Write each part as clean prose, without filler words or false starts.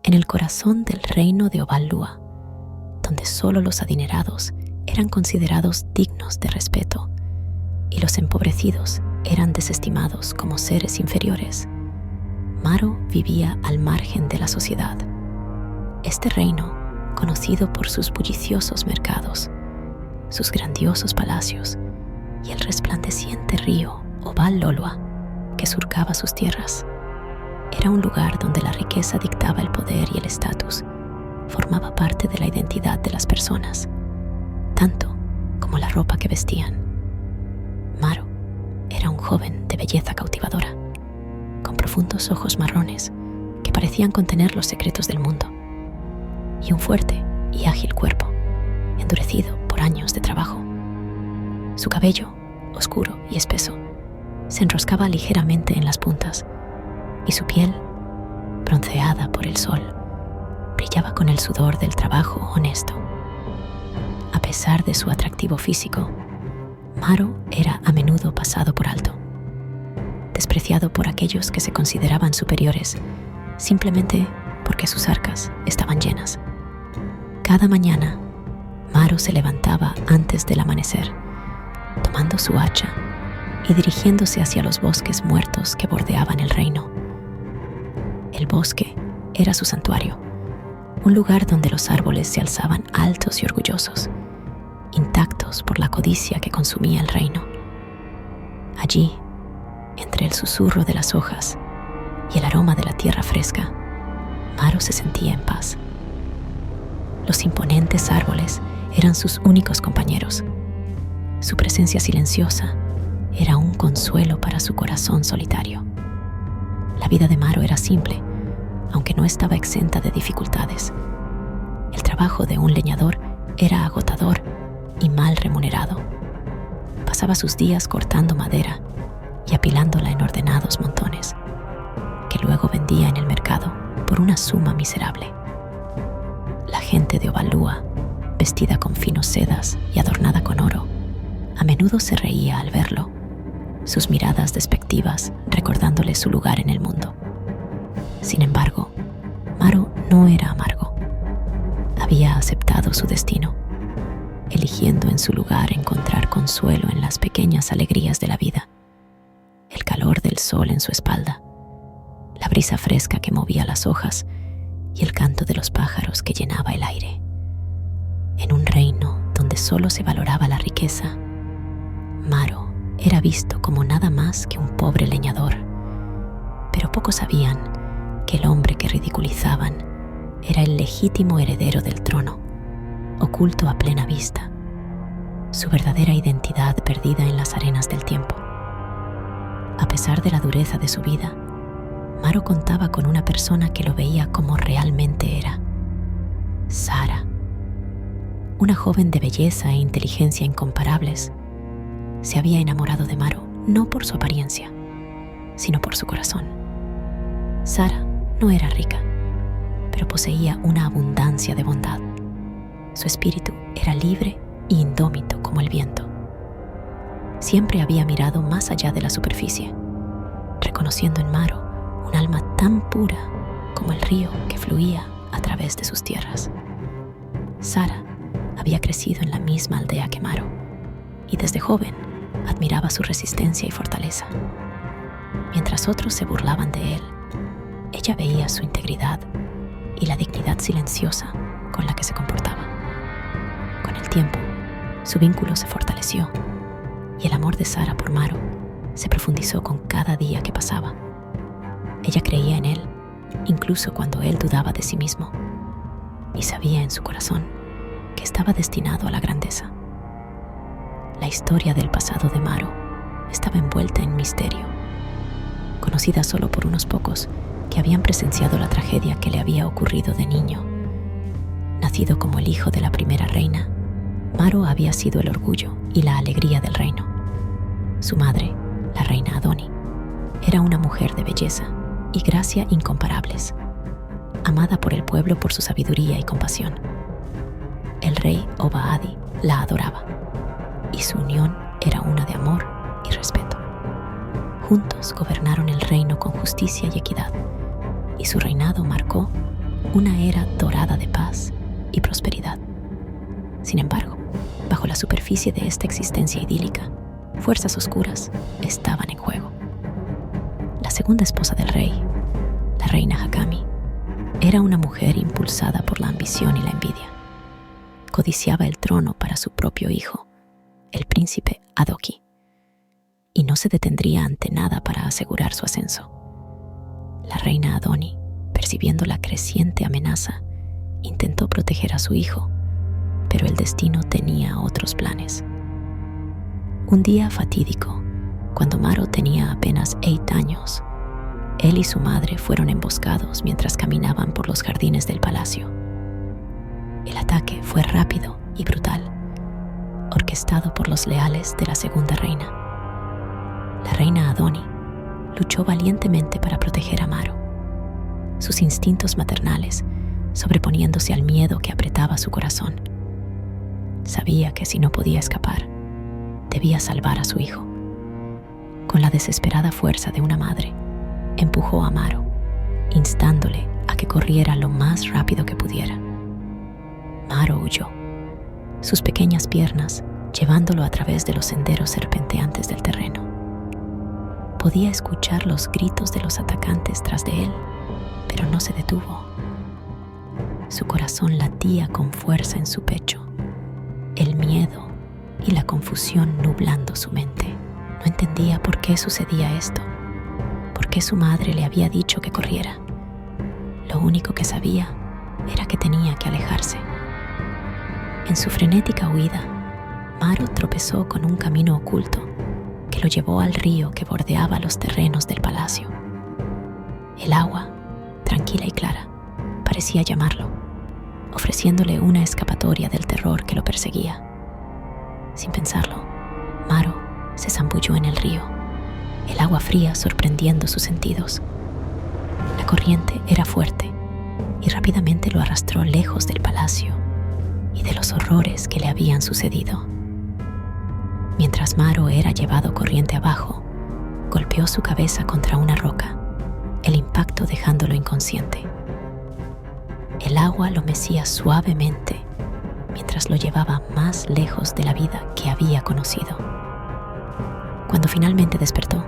en el corazón del reino de Ovalúa, donde solo los adinerados eran considerados dignos de respeto y los empobrecidos eran desestimados como seres inferiores, Maro vivía al margen de la sociedad. Este reino, conocido por sus bulliciosos mercados, sus grandiosos palacios y el resplandeciente río Oval Lolua que surcaba sus tierras, era un lugar donde la riqueza dictaba el poder y el estatus, formaba parte de la identidad de las personas, tanto como la ropa que vestían. Maro era un joven de belleza cautivadora, con profundos ojos marrones que parecían contener los secretos del mundo, y un fuerte y ágil cuerpo, endurecido por años de trabajo. Su cabello, oscuro y espeso, se enroscaba ligeramente en las puntas, y su piel, bronceada por el sol, brillaba con el sudor del trabajo honesto. A pesar de su atractivo físico, Maro era a menudo pasado por alto, despreciado por aquellos que se consideraban superiores simplemente porque sus arcas estaban llenas. Cada mañana, Maro se levantaba antes del amanecer, tomando su hacha y dirigiéndose hacia los bosques muertos que bordeaban el reino. El bosque era su santuario, un lugar donde los árboles se alzaban altos y orgullosos, intactos por la codicia que consumía el reino. Allí, entre el susurro de las hojas y el aroma de la tierra fresca, Maro se sentía en paz. Los imponentes árboles eran sus únicos compañeros. Su presencia silenciosa era un consuelo para su corazón solitario. La vida de Maro era simple, aunque no estaba exenta de dificultades. El trabajo de un leñador era agotador y mal remunerado. Pasaba sus días cortando madera y apilándola en ordenados montones, que luego vendía en el mercado por una suma miserable. La gente de Ovalúa, vestida con finos sedas y adornada con oro, a menudo se reía al verlo, sus miradas despectivas recordándole su lugar en el mundo. Sin embargo, Maro no era amargo. Había aceptado su destino, eligiendo en su lugar encontrar consuelo en las pequeñas alegrías de la vida. El calor del sol en su espalda, la brisa fresca que movía las hojas y el canto de los pájaros que llenaba el aire. En un reino donde solo se valoraba la riqueza, Maro era visto como nada más que un pobre leñador, pero pocos sabían que el hombre que ridiculizaban era el legítimo heredero del trono, oculto a plena vista, su verdadera identidad perdida en las arenas del tiempo. A pesar de la dureza de su vida, Maro contaba con una persona que lo veía como realmente era: Sara, una joven de belleza e inteligencia incomparables. Se había enamorado de Maro no por su apariencia, sino por su corazón. Sara no era rica, pero poseía una abundancia de bondad. Su espíritu era libre e indómito como el viento. Siempre había mirado más allá de la superficie, reconociendo en Maro un alma tan pura como el río que fluía a través de sus tierras. Sara había crecido en la misma aldea que Maro, y desde joven admiraba su resistencia y fortaleza. Mientras otros se burlaban de él, ella veía su integridad y la dignidad silenciosa con la que se comportaba. Con el tiempo, su vínculo se fortaleció y el amor de Sara por Maro se profundizó con cada día que pasaba. Ella creía en él, incluso cuando él dudaba de sí mismo, y sabía en su corazón que estaba destinado a la grandeza. La historia del pasado de Maro estaba envuelta en misterio, conocida solo por unos pocos que habían presenciado la tragedia que le había ocurrido de niño. Nacido como el hijo de la primera reina, Maro había sido el orgullo y la alegría del reino. Su madre, la reina Adoni, era una mujer de belleza y gracia incomparables, amada por el pueblo por su sabiduría y compasión. El rey Obaadi la adoraba, y su unión era una de amor y respeto. Juntos gobernaron el reino con justicia y equidad, y su reinado marcó una era dorada de paz y prosperidad. Sin embargo, bajo la superficie de esta existencia idílica, fuerzas oscuras estaban en juego. La segunda esposa del rey, la reina Hakami, era una mujer impulsada por la ambición y la envidia. Codiciaba el trono para su propio hijo, el príncipe Adoki, y no se detendría ante nada para asegurar su ascenso. La reina Adoni, percibiendo la creciente amenaza, intentó proteger a su hijo, pero el destino tenía otros planes. Un día fatídico, cuando Maro tenía apenas 8 años, él y su madre fueron emboscados mientras caminaban por los jardines del palacio. El ataque fue rápido y brutal, orquestado por los leales de la segunda reina. La reina Adoni luchó valientemente para proteger a Maro, sus instintos maternales sobreponiéndose al miedo que apretaba su corazón. Sabía que si no podía escapar, debía salvar a su hijo. Con la desesperada fuerza de una madre, empujó a Maro, instándole a que corriera lo más rápido que pudiera. Maro huyó, sus pequeñas piernas llevándolo a través de los senderos serpenteantes del terreno. Podía escuchar los gritos de los atacantes tras de él, pero no se detuvo. Su corazón latía con fuerza en su pecho, el miedo y la confusión nublando su mente. No entendía por qué sucedía esto, por qué su madre le había dicho que corriera. Lo único que sabía era que tenía que alejarse. En su frenética huida, Maro tropezó con un camino oculto que lo llevó al río que bordeaba los terrenos del palacio. El agua, tranquila y clara, parecía llamarlo, ofreciéndole una escapatoria del terror que lo perseguía. Sin pensarlo, Maro se zambulló en el río, el agua fría sorprendiendo sus sentidos. La corriente era fuerte y rápidamente lo arrastró lejos del palacio y de los horrores que le habían sucedido. Mientras Maro era llevado corriente abajo, golpeó su cabeza contra una roca, el impacto dejándolo inconsciente. El agua lo mecía suavemente mientras lo llevaba más lejos de la vida que había conocido. Cuando finalmente despertó,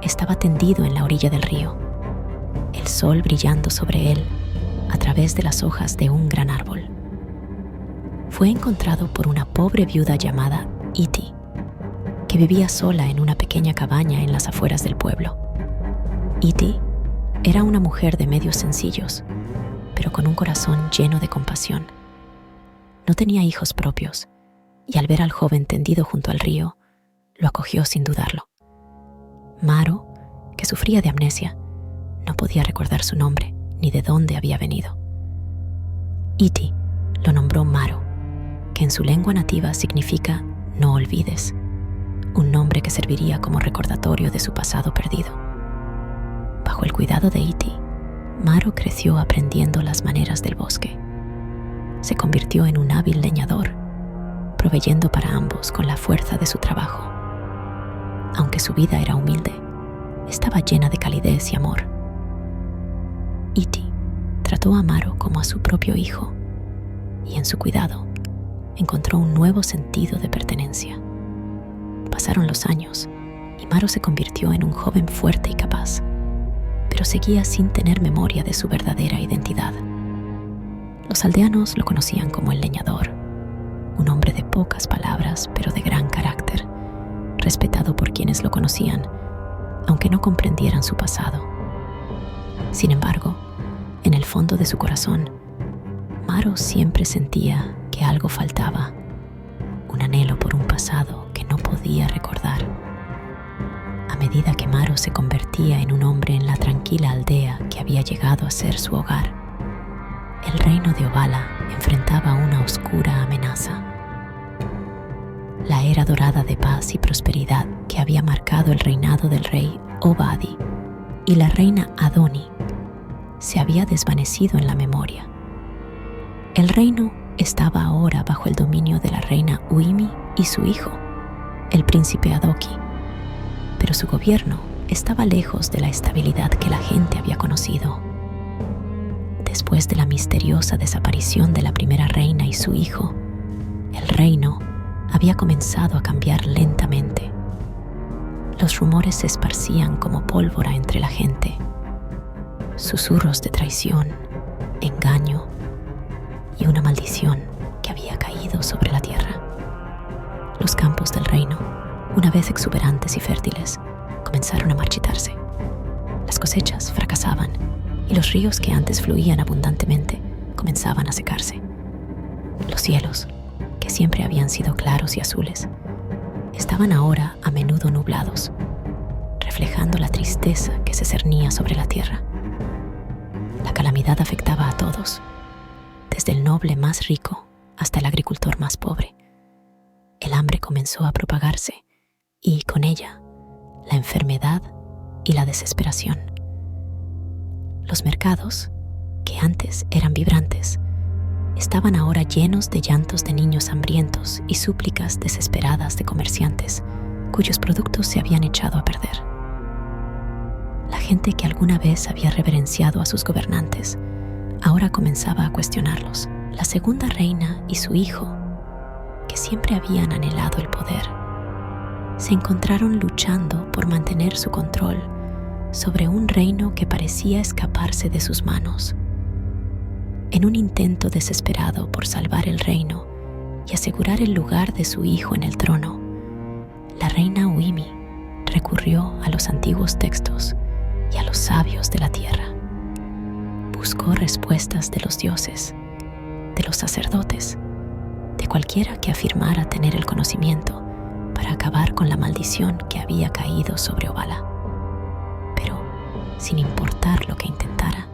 estaba tendido en la orilla del río, el sol brillando sobre él a través de las hojas de un gran árbol. Fue encontrado por una pobre viuda llamada Iti, que vivía sola en una pequeña cabaña en las afueras del pueblo. Iti era una mujer de medios sencillos, pero con un corazón lleno de compasión. No tenía hijos propios, y al ver al joven tendido junto al río, lo acogió sin dudarlo. Maro, que sufría de amnesia, no podía recordar su nombre ni de dónde había venido. Iti lo nombró Maro, que en su lengua nativa significa no olvides, un nombre que serviría como recordatorio de su pasado perdido. Bajo el cuidado de Iti, Maro creció aprendiendo las maneras del bosque. Se convirtió en un hábil leñador, proveyendo para ambos con la fuerza de su trabajo. Aunque su vida era humilde, estaba llena de calidez y amor. Iti trató a Maro como a su propio hijo, y en su cuidado encontró un nuevo sentido de pertenencia. Pasaron los años y Maro se convirtió en un joven fuerte y capaz, pero seguía sin tener memoria de su verdadera identidad. Los aldeanos lo conocían como el leñador, un hombre de pocas palabras pero de gran carácter, respetado por quienes lo conocían, aunque no comprendieran su pasado. Sin embargo, en el fondo de su corazón, Maro siempre sentía que algo faltaba, un anhelo por un pasado que no podía recordar. A medida que Maro se convertía en un hombre en la tranquila aldea que había llegado a ser su hogar, el reino de Obala enfrentaba una oscura amenaza. La era dorada de paz y prosperidad que había marcado el reinado del rey Obadi y la reina Adoni se había desvanecido en la memoria. El reino estaba ahora bajo el dominio de la reina Uimi y su hijo, el príncipe Adoki, pero su gobierno estaba lejos de la estabilidad que la gente había conocido. Después de la misteriosa desaparición de la primera reina y su hijo, el reino había comenzado a cambiar lentamente. Los rumores se esparcían como pólvora entre la gente. Susurros de traición, engaño y una maldición que había caído sobre la tierra. Los campos del reino, una vez exuberantes y fértiles, comenzaron a marchitarse. Las cosechas fracasaban y los ríos que antes fluían abundantemente comenzaban a secarse. Los cielos, que siempre habían sido claros y azules, estaban ahora a menudo nublados, reflejando la tristeza que se cernía sobre la tierra. La calamidad afectaba a todos, desde el noble más rico hasta el agricultor más pobre. El hambre comenzó a propagarse y, con ella, la enfermedad y la desesperación. Los mercados, que antes eran vibrantes, estaban ahora llenos de llantos de niños hambrientos y súplicas desesperadas de comerciantes cuyos productos se habían echado a perder. La gente que alguna vez había reverenciado a sus gobernantes ahora comenzaba a cuestionarlos. La segunda reina y su hijo, que siempre habían anhelado el poder, se encontraron luchando por mantener su control sobre un reino que parecía escaparse de sus manos. En un intento desesperado por salvar el reino y asegurar el lugar de su hijo en el trono, la reina Uimi recurrió a los antiguos textos y a los sabios de la tierra. Buscó respuestas de los dioses, de los sacerdotes, de cualquiera que afirmara tener el conocimiento para acabar con la maldición que había caído sobre Obala. Pero, sin importar lo que intentara,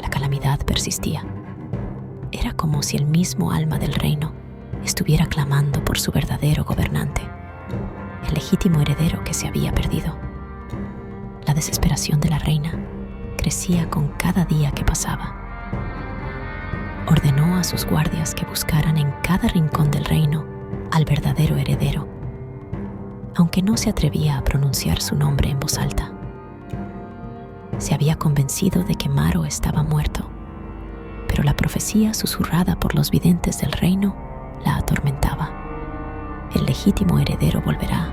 la calamidad persistía. Era como si el mismo alma del reino estuviera clamando por su verdadero gobernante, el legítimo heredero que se había perdido. La desesperación de la reina crecía con cada día que pasaba. Ordenó a sus guardias que buscaran en cada rincón del reino al verdadero heredero, aunque no se atrevía a pronunciar su nombre en voz alta. Se había convencido de que Maro estaba muerto, pero la profecía susurrada por los videntes del reino la atormentaba. El legítimo heredero volverá,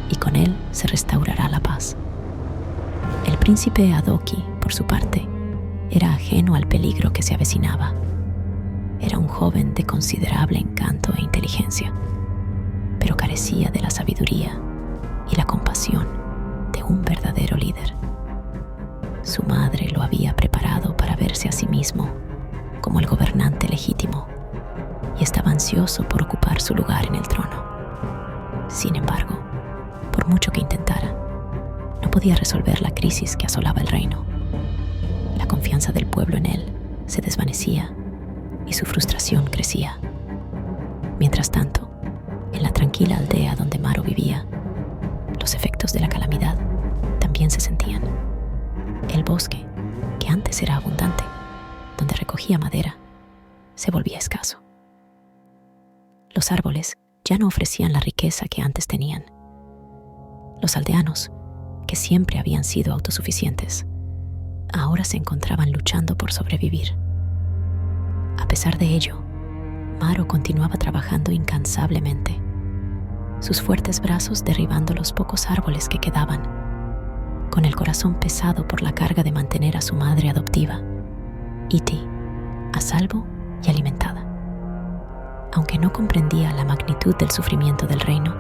y con él se restaurará la paz. El príncipe Adoki, por su parte, era ajeno al peligro que se avecinaba. Era un joven de considerable encanto e inteligencia, pero carecía de la sabiduría y la compasión de un verdadero líder. Su madre lo había preparado para verse a sí mismo como el gobernante legítimo y estaba ansioso por ocupar su lugar en el trono. Sin embargo, por mucho que intentara, no podía resolver la crisis que asolaba el reino. La confianza del pueblo en él se desvanecía y su frustración crecía. Mientras tanto, en la tranquila aldea donde Maro vivía, los efectos de la calamidad también se sentían. El bosque, que antes era abundante, donde recogía madera, se volvía escaso. Los árboles ya no ofrecían la riqueza que antes tenían. Los aldeanos, que siempre habían sido autosuficientes, ahora se encontraban luchando por sobrevivir. A pesar de ello, Maro continuaba trabajando incansablemente, sus fuertes brazos derribando los pocos árboles que quedaban, con el corazón pesado por la carga de mantener a su madre adoptiva, Iti, a salvo y alimentada. Aunque no comprendía la magnitud del sufrimiento del reino,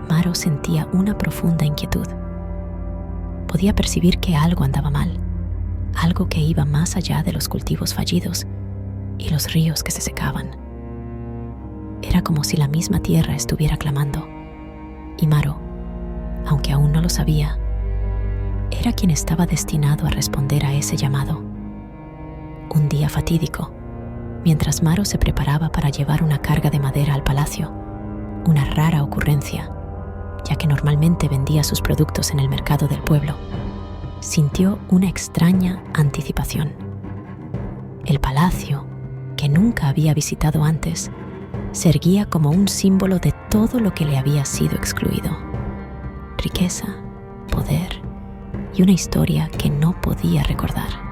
Maro sentía una profunda inquietud. Podía percibir que algo andaba mal, algo que iba más allá de los cultivos fallidos y los ríos que se secaban. Era como si la misma tierra estuviera clamando, y Maro, aunque aún no lo sabía, era quien estaba destinado a responder a ese llamado. Un día fatídico, mientras Maro se preparaba para llevar una carga de madera al palacio, una rara ocurrencia, ya que normalmente vendía sus productos en el mercado del pueblo, sintió una extraña anticipación. El palacio, que nunca había visitado antes, se erguía como un símbolo de todo lo que le había sido excluido: riqueza, poder y una historia que no podía recordar.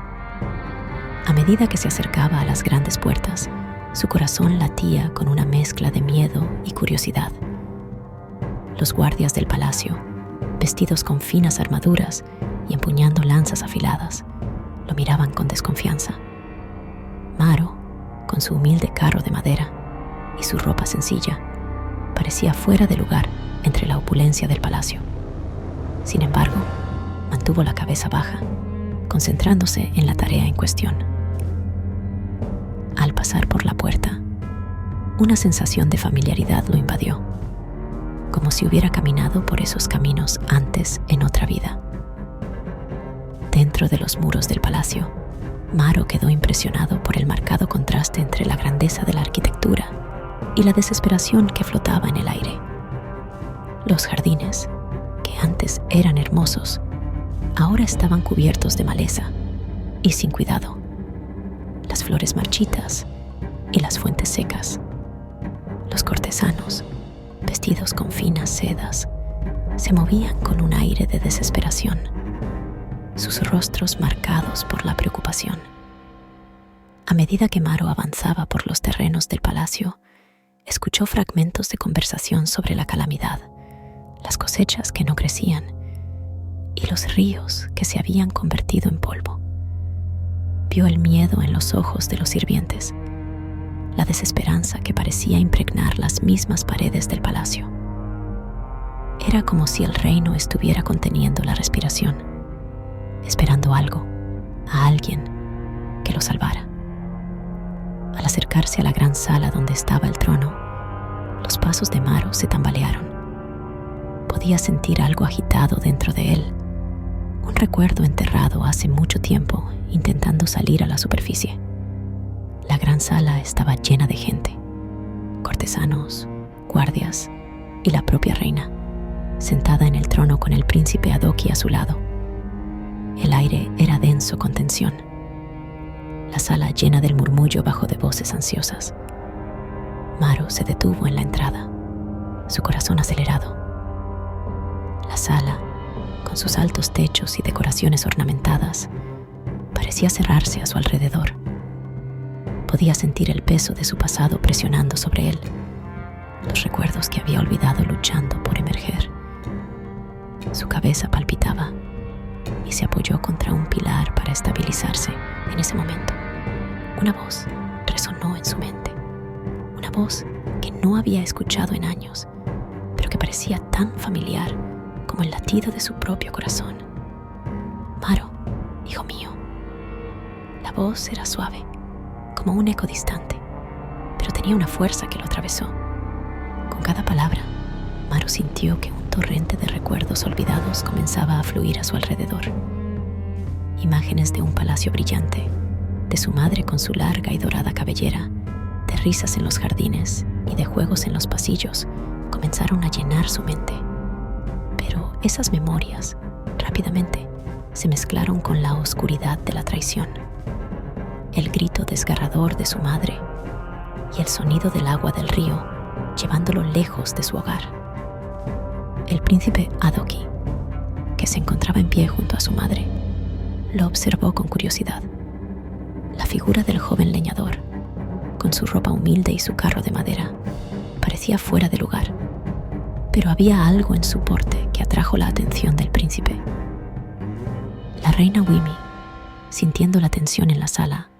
A medida que se acercaba a las grandes puertas, su corazón latía con una mezcla de miedo y curiosidad. Los guardias del palacio, vestidos con finas armaduras y empuñando lanzas afiladas, lo miraban con desconfianza. Maro, con su humilde carro de madera y su ropa sencilla, parecía fuera de lugar entre la opulencia del palacio. Sin embargo, mantuvo la cabeza baja, concentrándose en la tarea en cuestión. Al pasar por la puerta, una sensación de familiaridad lo invadió, como si hubiera caminado por esos caminos antes en otra vida. Dentro de los muros del palacio, Maro quedó impresionado por el marcado contraste entre la grandeza de la arquitectura y la desesperación que flotaba en el aire. Los jardines, que antes eran hermosos, ahora estaban cubiertos de maleza y sin cuidado. Las flores marchitas y las fuentes secas. Los cortesanos, vestidos con finas sedas, se movían con un aire de desesperación, sus rostros marcados por la preocupación. A medida que Maro avanzaba por los terrenos del palacio, escuchó fragmentos de conversación sobre la calamidad, las cosechas que no crecían y los ríos que se habían convertido en polvo. Vio el miedo en los ojos de los sirvientes, la desesperanza que parecía impregnar las mismas paredes del palacio. Era como si el reino estuviera conteniendo la respiración, esperando algo, a alguien que lo salvara. Al acercarse a la gran sala donde estaba el trono, los pasos de Maro se tambalearon. Podía sentir algo agitado dentro de él, un recuerdo enterrado hace mucho tiempo intentando salir a la superficie. La gran sala estaba llena de gente, cortesanos, guardias y la propia reina, sentada en el trono con el príncipe Adoki a su lado. El aire era denso con tensión, la sala llena del murmullo bajo de voces ansiosas. Maro se detuvo en la entrada, su corazón acelerado. La sala, con sus altos techos y decoraciones ornamentadas, parecía cerrarse a su alrededor. Podía sentir el peso de su pasado presionando sobre él, los recuerdos que había olvidado luchando por emerger. Su cabeza palpitaba y se apoyó contra un pilar para estabilizarse. En ese momento, una voz resonó en su mente, una voz que no había escuchado en años, pero que parecía tan familiar como el latido de su propio corazón. Maro, hijo mío. La voz era suave, como un eco distante, pero tenía una fuerza que lo atravesó. Con cada palabra, Maro sintió que un torrente de recuerdos olvidados comenzaba a fluir a su alrededor. Imágenes de un palacio brillante, de su madre con su larga y dorada cabellera, de risas en los jardines y de juegos en los pasillos comenzaron a llenar su mente. Pero esas memorias, rápidamente, se mezclaron con la oscuridad de la traición. El grito desgarrador de su madre y el sonido del agua del río llevándolo lejos de su hogar. El príncipe Adoki, que se encontraba en pie junto a su madre, lo observó con curiosidad. La figura del joven leñador, con su ropa humilde y su carro de madera, parecía fuera de lugar, pero había algo en su porte que atrajo la atención del príncipe. La reina Wimi, sintiendo la tensión en la sala,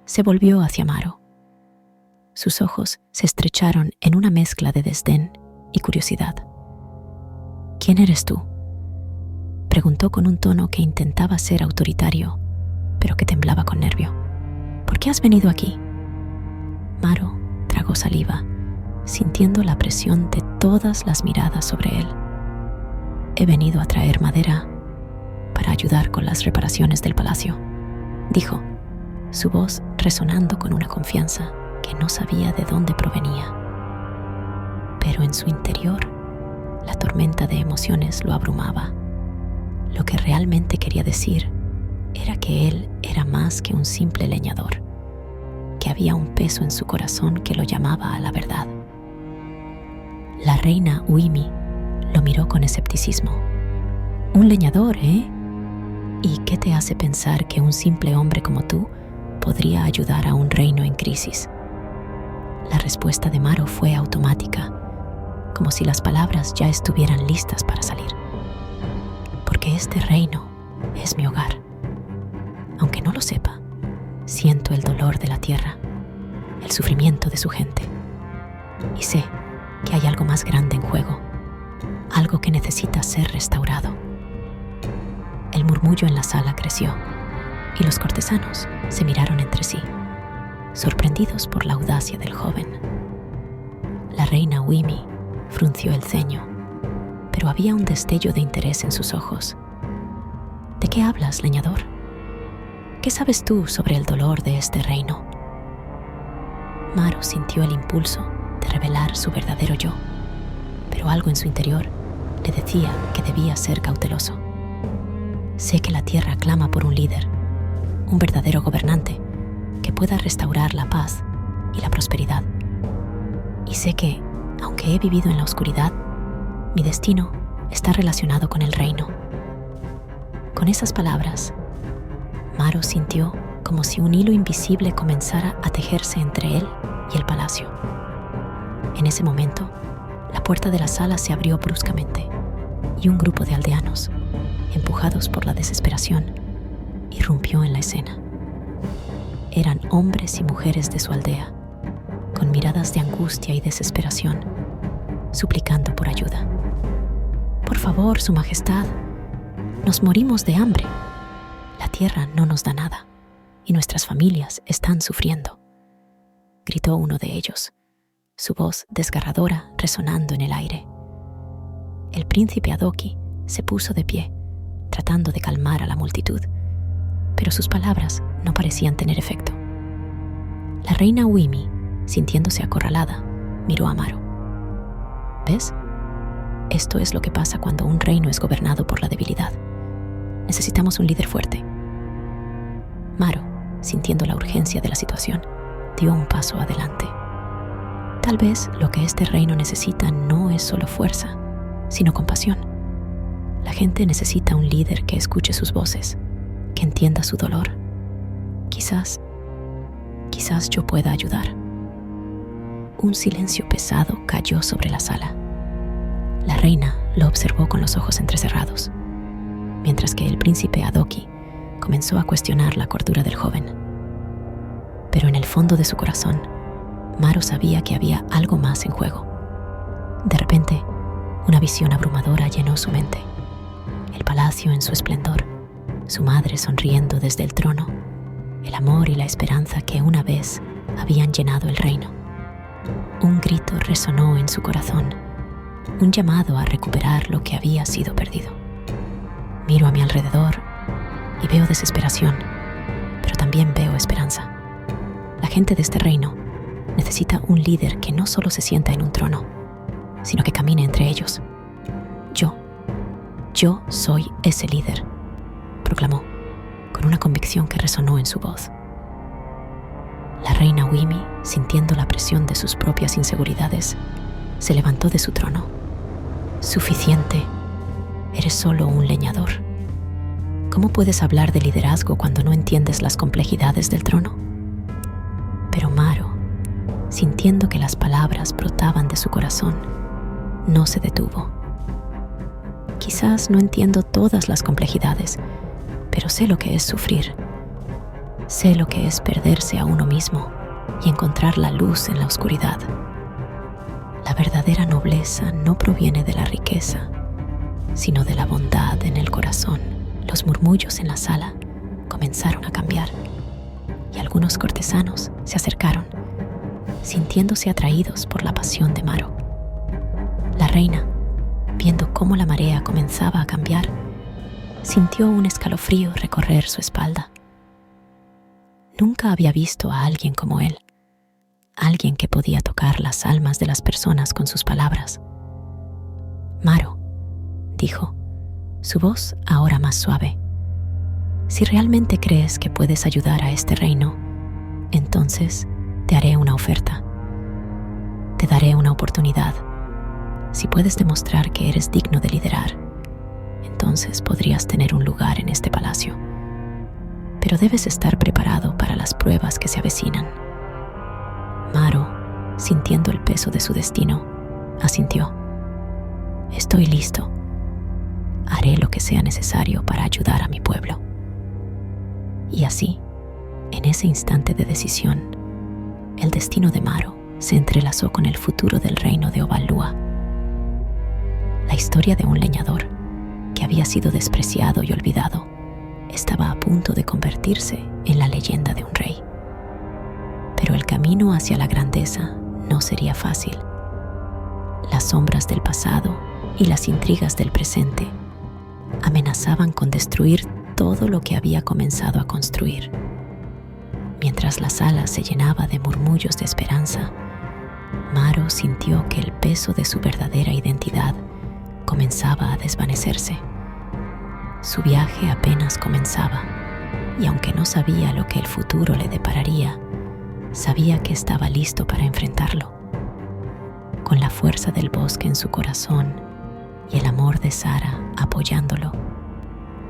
se volvió hacia Maro. Sus ojos se estrecharon en una mezcla de desdén y curiosidad. ¿Quién eres tú?, preguntó con un tono que intentaba ser autoritario, pero que temblaba con nervio. ¿Por qué has venido aquí? Maro tragó saliva, sintiendo la presión de todas las miradas sobre él. He venido a traer madera para ayudar con las reparaciones del palacio, dijo, su voz resonando con una confianza que no sabía de dónde provenía. Pero en su interior, la tormenta de emociones lo abrumaba. Lo que realmente quería decir era que él era más que un simple leñador, que había un peso en su corazón que lo llamaba a la verdad. La reina Wimi lo miró con escepticismo. ¿Un leñador, eh? ¿Y qué te hace pensar que un simple hombre como tú podría ayudar a un reino en crisis. La respuesta de Maro fue automática, como si las palabras ya estuvieran listas para salir. Porque este reino es mi hogar. Aunque no lo sepa, siento el dolor de la tierra, el sufrimiento de su gente. Y sé que hay algo más grande en juego, algo que necesita ser restaurado. El murmullo en la sala creció y los cortesanos se miraron entre sí, sorprendidos por la audacia del joven. La reina Wimi frunció el ceño, pero había un destello de interés en sus ojos. ¿De qué hablas, leñador? ¿Qué sabes tú sobre el dolor de este reino? Maro sintió el impulso de revelar su verdadero yo, pero algo en su interior le decía que debía ser cauteloso. Sé que la tierra clama por un líder, un verdadero gobernante que pueda restaurar la paz y la prosperidad. Y sé que, aunque he vivido en la oscuridad, mi destino está relacionado con el reino. Con esas palabras, Maro sintió como si un hilo invisible comenzara a tejerse entre él y el palacio. En ese momento, la puerta de la sala se abrió bruscamente y un grupo de aldeanos, empujados por la desesperación, irrumpió en la escena. Eran hombres y mujeres de su aldea, con miradas de angustia y desesperación, suplicando por ayuda. «Por favor, Su Majestad, nos morimos de hambre. La tierra no nos da nada y nuestras familias están sufriendo», gritó uno de ellos, su voz desgarradora resonando en el aire. El príncipe Adoki se puso de pie, tratando de calmar a la multitud, pero sus palabras no parecían tener efecto. La reina Wimi, sintiéndose acorralada, miró a Maro. «¿Ves? Esto es lo que pasa cuando un reino es gobernado por la debilidad. Necesitamos un líder fuerte». Maro, sintiendo la urgencia de la situación, dio un paso adelante. Tal vez lo que este reino necesita no es solo fuerza, sino compasión. La gente necesita un líder que escuche sus voces, que entienda su dolor. Quizás yo pueda ayudar. Un silencio pesado cayó sobre la sala. La reina lo observó con los ojos entrecerrados, mientras que el príncipe Adoki comenzó a cuestionar la cordura del joven. Pero en el fondo de su corazón, Maro sabía que había algo más en juego. De repente, una visión abrumadora llenó su mente. El palacio en su esplendor, su madre sonriendo desde el trono, el amor y la esperanza que una vez habían llenado el reino. Un grito resonó en su corazón, un llamado a recuperar lo que había sido perdido. Miro a mi alrededor y veo desesperación, pero también veo esperanza. La gente de este reino necesita un líder que no solo se sienta en un trono, sino que camine entre ellos. Yo soy ese líder, proclamó, con una convicción que resonó en su voz. La reina Wimi, sintiendo la presión de sus propias inseguridades, se levantó de su trono. «Suficiente. Eres solo un leñador. ¿Cómo puedes hablar de liderazgo cuando no entiendes las complejidades del trono?» Pero Maro, sintiendo que las palabras brotaban de su corazón, no se detuvo. «Quizás no entiendo todas las complejidades, pero sé lo que es sufrir. Sé lo que es perderse a uno mismo y encontrar la luz en la oscuridad. La verdadera nobleza no proviene de la riqueza, sino de la bondad en el corazón». Los murmullos en la sala comenzaron a cambiar y algunos cortesanos se acercaron, sintiéndose atraídos por la pasión de Maro. La reina, viendo cómo la marea comenzaba a cambiar, sintió un escalofrío recorrer su espalda. Nunca había visto a alguien como él, alguien que podía tocar las almas de las personas con sus palabras. «Maro», dijo, su voz ahora más suave, «si realmente crees que puedes ayudar a este reino, entonces te haré una oferta. Te daré una oportunidad. Si puedes demostrar que eres digno de liderar, entonces podrías tener un lugar en este palacio. pero debes estar preparado para las pruebas que se avecinan. Maro, sintiendo el peso de su destino, asintió. Estoy listo. Haré lo que sea necesario para ayudar a mi pueblo. Y así, en ese instante de decisión, el destino de Maro se entrelazó con el futuro del reino de Oba Lua. La historia de un leñador que había sido despreciado y olvidado estaba a punto de convertirse en la leyenda de un rey. Pero el camino hacia la grandeza no sería fácil. Las sombras del pasado y las intrigas del presente amenazaban con destruir todo lo que había comenzado a construir. Mientras la sala se llenaba de murmullos de esperanza, Maro sintió que el peso de su verdadera identidad comenzaba a desvanecerse. Su viaje apenas comenzaba, y aunque no sabía lo que el futuro le depararía, sabía que estaba listo para enfrentarlo. Con la fuerza del bosque en su corazón y el amor de Sara apoyándolo,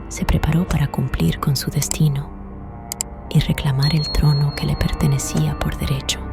se preparó para cumplir con su destino y reclamar el trono que le pertenecía por derecho.